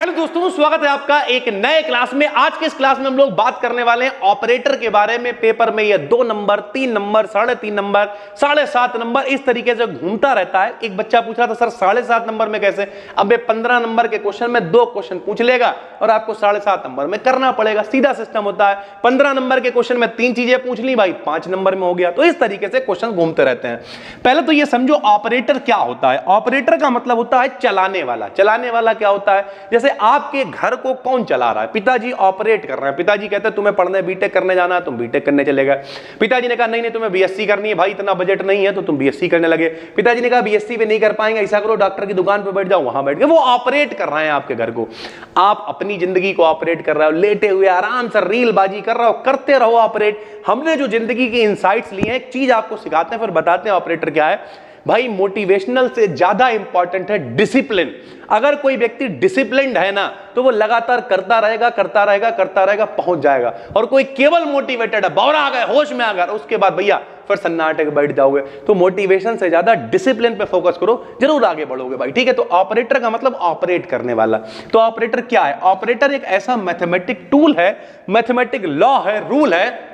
Hello दोस्तों, स्वागत है आपका एक नए क्लास में। आज के इस क्लास में हम लोग बात करने वाले हैं ऑपरेटर के बारे में। पेपर में ये 2 नंबर, 3 नंबर, 3.5 नंबर, 7.5 नंबर इस तरीके से घूमता रहता है। एक बच्चा पूछ रहा था सर 7.5 नंबर में कैसे? अब ये 15 नंबर के क्वेश्चन में 2 क्वेश्चन पूछ लेगा और आपको 7.5 नंबर में करना पड़ेगा। सीधा सिस्टम होता है। 15 नंबर के क्वेश्चन में 3 चीजें पूछ ली भाई, 5 नंबर में हो गया। तो इस तरीके से क्वेश्चन घूमते रहते हैं। पहले तो ये समझो ऑपरेटर क्या होता है। ऑपरेटर का मतलब होता है चलाने वाला। चलाने वाला क्या होता है? जैसे आपके घर को कौन चला रहा है? पिताजी ऑपरेट कर रहे हैं। पिताजी कहते हैं तुम्हें पढ़ने बीटेक करने जाना है, तुम बीटेक करने चले गए। पिताजी ने कहा नहीं नहीं तुम्हें बीएससी करनी है, भाई इतना बजट नहीं है, तो तुम बीएससी करने लगे। पिताजी ने कहा बीएससी पे नहीं कर पाएंगे, ऐसा करो डॉक्टर की दुकान पे बैठ जाओ, वहां बैठ गए। वो ऑपरेट कर रहे हैं आपके घर को। आप अपनी जिंदगी को ऑपरेट कर रहे हो, लेटे हुए आराम से रीलबाजी कर रहे हो, करते रहो ऑपरेट। हमने जो जिंदगी के इनसाइट्स लिए हैं, एक चीज आपको सिखाते हैं फिर बताते हैं ऑपरेटर क्या है। भाई मोटिवेशनल से ज्यादा इंपॉर्टेंट है डिसिप्लिन। अगर कोई व्यक्ति डिसिप्लिन्ड है ना, तो वो लगातार करता रहेगा करता रहेगा करता रहेगा, पहुंच जाएगा। और कोई केवल मोटिवेटेड है, बौरा आ गए, होश में आ गया, उसके बाद भैया फिर सन्नाटे बैठ जाओगे। तो मोटिवेशन से ज्यादा डिसिप्लिन पे फोकस करो, जरूर आगे बढ़ोगे भाई। ठीक है, तो ऑपरेटर का मतलब ऑपरेट करने वाला। तो ऑपरेटर क्या है? ऑपरेटर एक ऐसा मैथमेटिक टूल है, मैथमेटिक लॉ है, रूल है,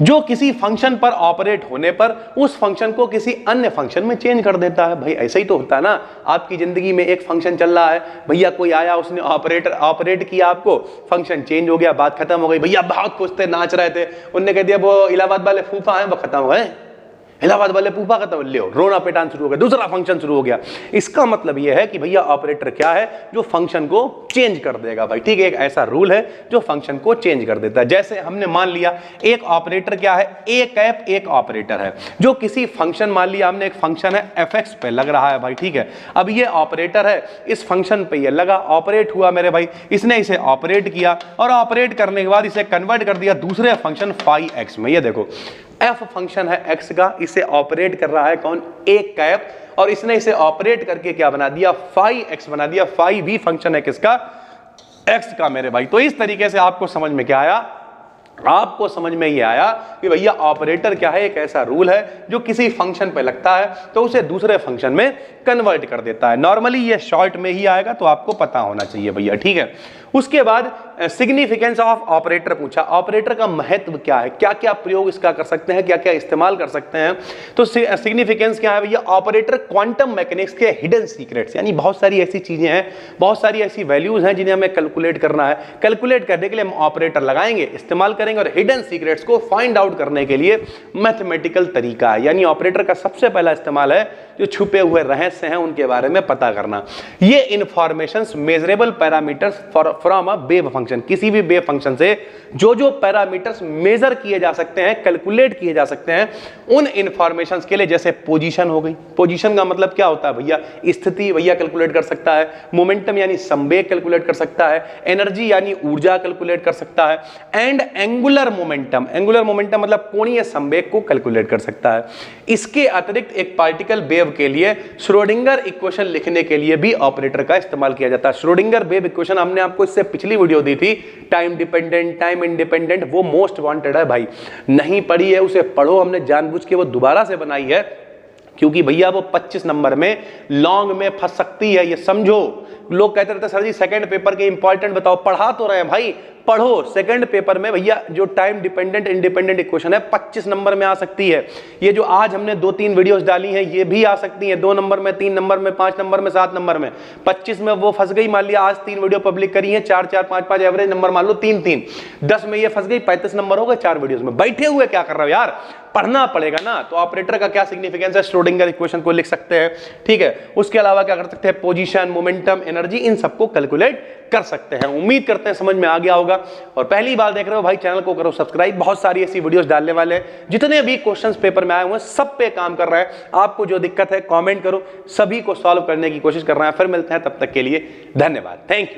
जो किसी फंक्शन पर ऑपरेट होने पर उस फंक्शन को किसी अन्य फंक्शन में चेंज कर देता है। भाई ऐसा ही तो होता है ना। आपकी जिंदगी में एक फंक्शन चल रहा है, भैया कोई आया, उसने ऑपरेट किया, आपको फंक्शन चेंज हो गया, बात खत्म हो गई। भैया बहुत खुश थे, नाच रहे थे, उनने कह दिया वो इलाहाबाद वाले फूफा हैं, वो खत्म हो गए। इलाहाबाद वाले फूफा खत्म, ले रोना पिटान शुरू हो गया, दूसरा फंक्शन शुरू हो गया। इसका मतलब यह है कि भैया ऑपरेटर क्या है? जो फंक्शन को चेंज कर देगा भाई। ठीक है, एक ऐसा रूल है जो फंक्शन को चेंज कर देता है। जैसे हमने मान लिया एक ऑपरेटर क्या है? ए कैप एक ऑपरेटर है जो किसी फंक्शन, मान लिया हमने एक फंक्शन है एफ पे लग रहा है भाई। ठीक है, अब ये ऑपरेटर है, इस फंक्शन पे ये लगा, ऑपरेट हुआ मेरे भाई, इसने इसे ऑपरेट किया और ऑपरेट करने के बाद इसे कन्वर्ट कर दिया दूसरे फंक्शन फाई एक्स में। ये देखो एफ फंक्शन है एक्स का, इसे ऑपरेट कर रहा है कौन? ए कैप, और इसने इसे ऑपरेट करके क्या बना दिया? फाई एक्स बना दिया। फाई भी फंक्शन है किसका? एक्स का मेरे भाई। तो इस तरीके से आपको समझ में क्या आया? आपको समझ में ये आया कि भैया ऑपरेटर क्या है? एक ऐसा रूल है जो किसी फंक्शन पे लगता है तो उसे दूसरे फंक्शन में कन्वर्ट कर देता है। नॉर्मली ये शॉर्ट में ही आएगा, तो आपको पता होना चाहिए भैया। ठीक है, उसके बाद सिग्निफिकेंस ऑफ ऑपरेटर पूछा। ऑपरेटर का महत्व क्या है? क्या क्या प्रयोग इसका कर सकते हैं, क्या क्या इस्तेमाल कर सकते हैं? तो सिग्निफिकेंस क्या है भैया? ऑपरेटर क्वांटम मैकेनिक्स के हिडन सीक्रेट्स, यानी बहुत सारी ऐसी चीजें हैं, बहुत सारी ऐसी वैल्यूज हैं जिन्हें हमें कैलकुलेट करना है। कैलकुलेट करने के लिए हम ऑपरेटर लगाएंगे, इस्तेमाल करेंगे, और हिडन सीक्रेट्स को फाइंड आउट करने के लिए मैथमेटिकल तरीका है। यानी ऑपरेटर का सबसे पहला इस्तेमाल है जो छुपे हुए रहस्य हैं उनके बारे में पता करना। ये informations measurable parameters from a wave function, किसी भी वेव फंक्शन से जो पैरामीटर्स मेजर किए जा सकते हैं, कैलकुलेट किए जा सकते हैं, उन इंफॉर्मेशंस के लिए, जैसे पोजीशन हो गई। पोजीशन का मतलब क्या होता है भैया? स्थिति भैया कैलकुलेट कर सकता है। मोमेंटम यानी संवेग कैलकुलेट कर सकता है। एनर्जी यानी ऊर्जा कैलकुलेट कर सकता है। And angular momentum, angular momentum मतलब कोणीय संवेग को कैलकुलेट कर सकता है। इसके अतिरिक्त एक पार्टिकल वेव के लिए श्रोडिंगर इक्वेशन लिखने के लिए भी ऑपरेटर का इस्तेमाल किया जाता है। श्रोडिंगर वेव इक्वेशन हमने आपको इससे पिछली वीडियो दी थी, टाइम डिपेंडेंट, टाइम इंडिपेंडेंट, वो मोस्ट वांटेड है भाई। नहीं पढ़ी है उसे पढ़ो, हमने जानबूझ के वो दोबारा से बनाई है, क्योंकि भैया वो 25 नंबर में लॉन्ग में फंस सकती है, ये समझो। लोग कहते रहते सर जी सेकंड पेपर के इंपॉर्टेंट बताओ, पढ़ा तो रहे भाई, पढ़ो। सेकंड पेपर में भैया जो टाइम डिपेंडेंट इंडिपेंडेंट इक्वेशन है 25 नंबर में आ सकती है। ये जो आज हमने 2-3 वीडियोस डाली हैं ये भी आ सकती हैं 2 नंबर में, 3 नंबर में, 5 नंबर में, 7 नंबर में। 25 में वो फंस गई, मान लिया आज 3 वीडियो पब्लिक करी है, 4-4, 5-5 एवरेज नंबर मान लो, 3-3, 10 में ये फंस गई, 35 नंबर हो गए 4 वीडियोस में। बैठे हुए क्या कर रहे हो यार? पढ़ना पड़ेगा ना। तो ऑपरेटर का क्या सिग्निफिकेंस है? श्रोडिंगर इक्वेशन को लिख सकते हैं। ठीक है, उसके अलावा क्या कर सकते हैं? पोजीशन, मोमेंटम, एनर्जी, इन सबको कैलकुलेट कर सकते हैं। उम्मीद करते हैं समझ में आ गया होगा। और पहली बार देख रहे हो भाई, चैनल को करो सब्सक्राइब, बहुत सारी ऐसी वीडियोस डालने वाले हैं। जितने भी क्वेश्चंस पेपर में आए हुए हैं सब पे काम कर रहे हैं। आपको जो दिक्कत है कमेंट करो, सभी को सॉल्व करने की कोशिश कर रहे हैं। फिर मिलते हैं, तब तक के लिए धन्यवाद, थैंक यू।